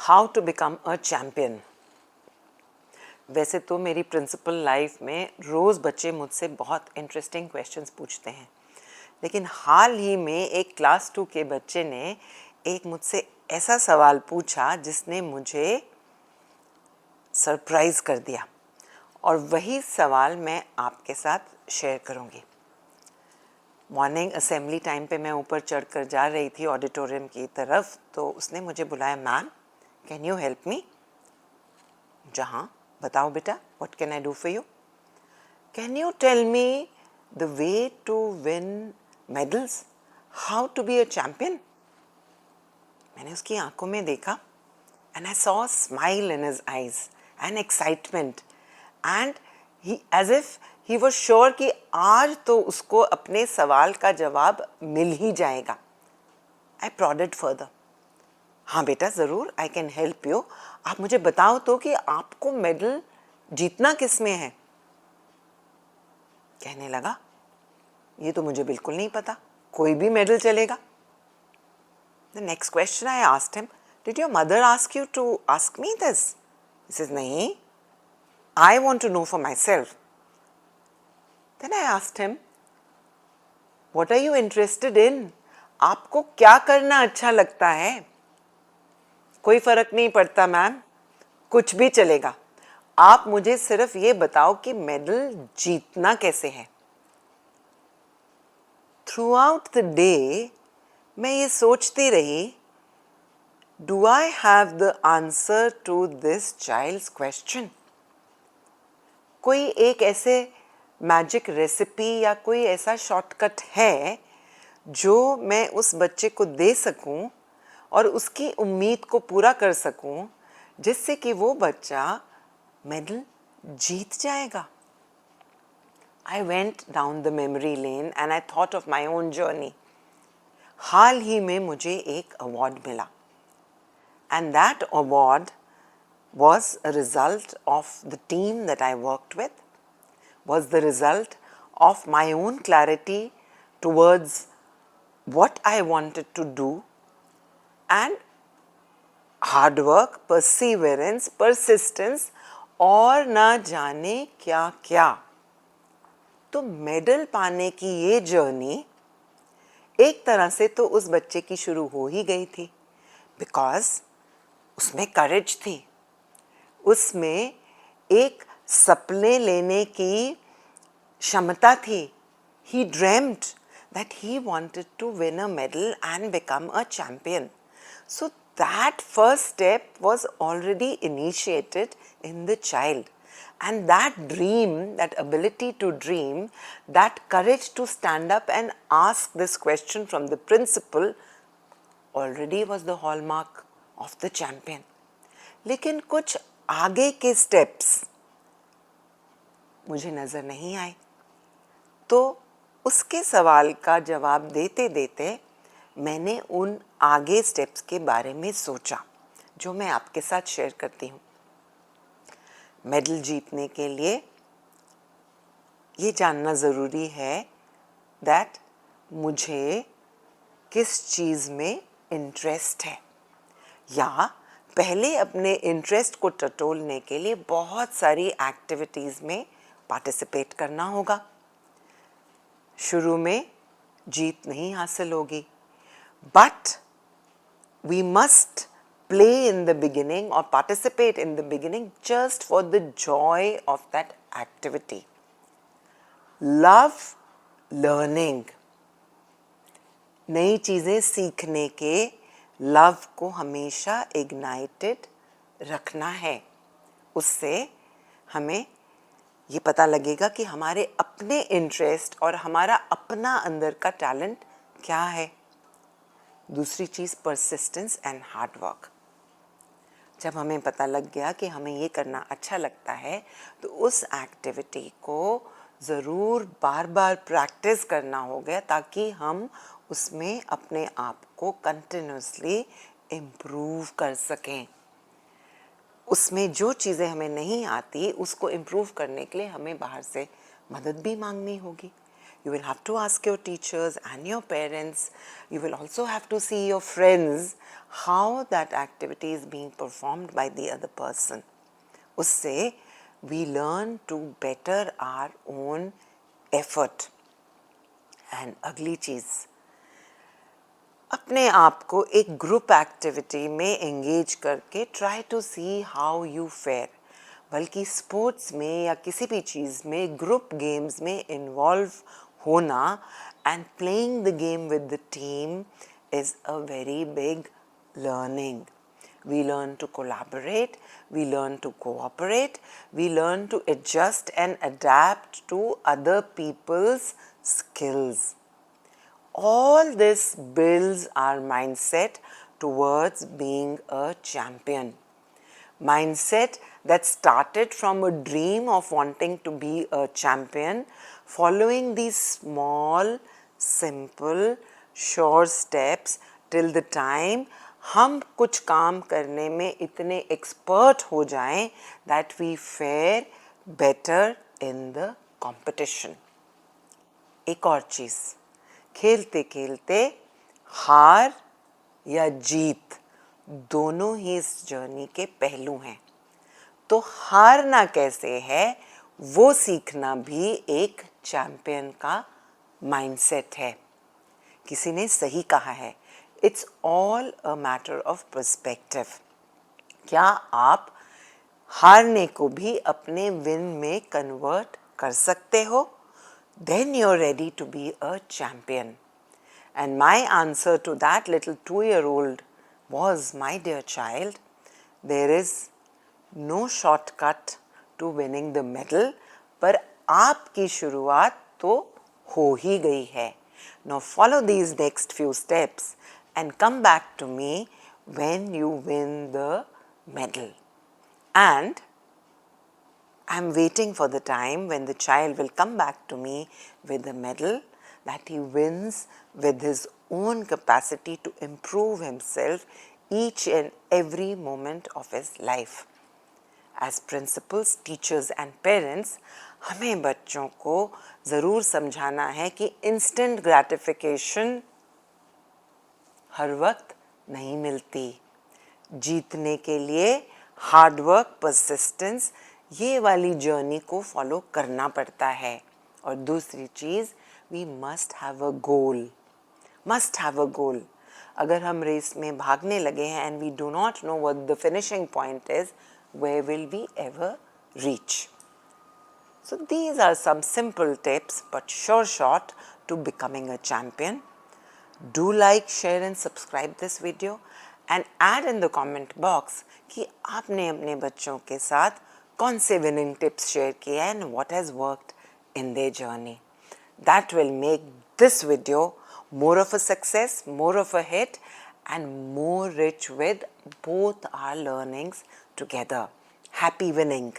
How to become a champion. वैसे तो मेरी प्रिंसिपल लाइफ में रोज़ बच्चे मुझसे बहुत इंटरेस्टिंग क्वेश्चंस पूछते हैं, लेकिन हाल ही में एक क्लास 2 के बच्चे ने एक मुझसे ऐसा सवाल पूछा जिसने मुझे सरप्राइज़ कर दिया, और वही सवाल मैं आपके साथ शेयर करूँगी। मॉर्निंग असेंबली टाइम पे मैं ऊपर चढ़कर जा रही थी ऑडिटोरियम की तरफ, तो उसने मुझे बुलाया, ma'am can you help me. जहाँ बताओ बेटा, what can I do for you. Can you tell me the way to win medals, how to be a champion. मैंने उसकी आंखों में देखा and I saw a smile in his eyes and excitement, and he as if he was sure कि आज तो उसको अपने सवाल का जवाब मिल ही जाएगा। I prodded further. हाँ बेटा ज़रूर, I can help you. आप मुझे बताओ तो कि आपको मेडल जीतना किस में है। कहने लगा, ये तो मुझे बिल्कुल नहीं पता, कोई भी मेडल चलेगा। The next question I asked him, did your mother ask you to ask me this? He says, nahi, I want to know for myself. Then I asked him, what are you interested in? आपको क्या करना अच्छा लगता है। कोई फर्क नहीं पड़ता मैम, कुछ भी चलेगा, आप मुझे सिर्फ ये बताओ कि मेडल जीतना कैसे है। Throughout the day मैं ये सोचती रही, Do I have the answer to this child's question? कोई एक ऐसे मैजिक रेसिपी या कोई ऐसा शॉर्टकट है जो मैं उस बच्चे को दे सकूं और उसकी उम्मीद को पूरा कर सकूं, जिससे कि वो बच्चा मेडल जीत जाएगा। I went down the memory lane and I thought of my own journey. हाल ही में मुझे एक अवार्ड मिला, and that award was a result of the team that I worked with, was the result of my own clarity towards what I wanted to do, and hard work, perseverance, persistence और ना जाने क्या क्या। तो medal पाने की ये journey एक तरह से तो उस बच्चे की शुरू हो ही गई थी, बिकॉज उसमें करेज थी, उसमें एक सपने लेने की क्षमता थी। He dreamt that he wanted to win a medal and become a champion. So that first step was already initiated in the child. And that dream, that ability to dream, that courage to stand up and ask this question from the principal already was the hallmark of the champion. लेकिन कुछ आगे के steps मुझे नज़र नहीं आए, तो उसके सवाल का जवाब देते देते मैंने उन आगे स्टेप्स के बारे में सोचा, जो मैं आपके साथ शेयर करती हूँ। मेडल जीतने के लिए ये जानना ज़रूरी है दैट मुझे किस चीज़ में इंटरेस्ट है, या पहले अपने इंटरेस्ट को टटोलने के लिए बहुत सारी एक्टिविटीज़ में पार्टिसिपेट करना होगा। शुरू में जीत नहीं हासिल होगी, but we must play in the beginning or participate in the beginning just for the joy of that activity. Love learning. नई चीज़ें सीखने के लव को हमेशा इग्नाइटेड रखना है। उससे हमें ये पता लगेगा कि हमारे अपने इंटरेस्ट और हमारा अपना अंदर का टैलेंट क्या है। दूसरी चीज़ परसिस्टेंस एंड हार्ड वर्क। जब हमें पता लग गया कि हमें ये करना अच्छा लगता है, तो उस एक्टिविटी को ज़रूर बार बार प्रैक्टिस करना हो गया, ताकि हम उसमें अपने आप को कंटिन्यूसली इम्प्रूव कर सकें। उसमें जो चीज़ें हमें नहीं आती, उसको इम्प्रूव करने के लिए हमें बाहर से मदद भी मांगनी होगी। You will have to ask your teachers and your parents. You will also have to see your friends how that activity is being performed by the other person. उससे we learn to better our own effort. And अगली चीज़, अपने आप को एक group activity में engage करके try to see how you fare. बल्कि sports में या किसी भी चीज़ में ग्रुप गेम्स में इन्वॉल्व होना and playing the game with the team is a very big learning. We learn to collaborate, we learn to cooperate, we learn to adjust and adapt to other people's skills. All this builds our mindset towards being a champion. Mindset that started from a dream of wanting to be a champion, following these small, simple, sure steps till the time हम कुछ काम करने में इतने expert हो जाएं that we fare better in the competition. एक और चीज़, खेलते खेलते हार या जीत दोनों ही इस जर्नी के पहलू हैं. तो हारना कैसे है वो सीखना भी एक चैंपियन का माइंडसेट है. किसी ने सही कहा है, it's all a matter of perspective. क्या आप हारने को भी अपने विन में कन्वर्ट कर सकते हो? Then you're ready to be a champion. And my answer to that little 2-year-old was, my dear child, there is no shortcut to winning the medal, पर आपकी शुरुआत तो हो ही गई है. Now follow these next few steps and come back to me when you win the medal. And I'm waiting for the time when the child will come back to me with a medal that he wins with his own capacity to improve himself each and every moment of his life. As principals, teachers and parents, हमें बच्चों को ज़रूर समझाना है कि instant gratification हर वक्त नहीं मिलती. जीतने के लिए हार्ड वर्क, परसिस्टेंस, ये वाली जर्नी को फॉलो करना पड़ता है. और दूसरी चीज़, we must have a goal. Must have a goal. अगर हम रेस में भागने लगे हैं and we do not know what the finishing point is, where will we ever reach? So these are some simple tips but sure shot to becoming a champion. Do like, share and subscribe this video and add in the comment box कि आपने अपने बच्चों के साथ कौन से winning tips share किए and what has worked in their journey. That will make this video more of a success, more of a hit and more rich with both our learnings together. Happy winning!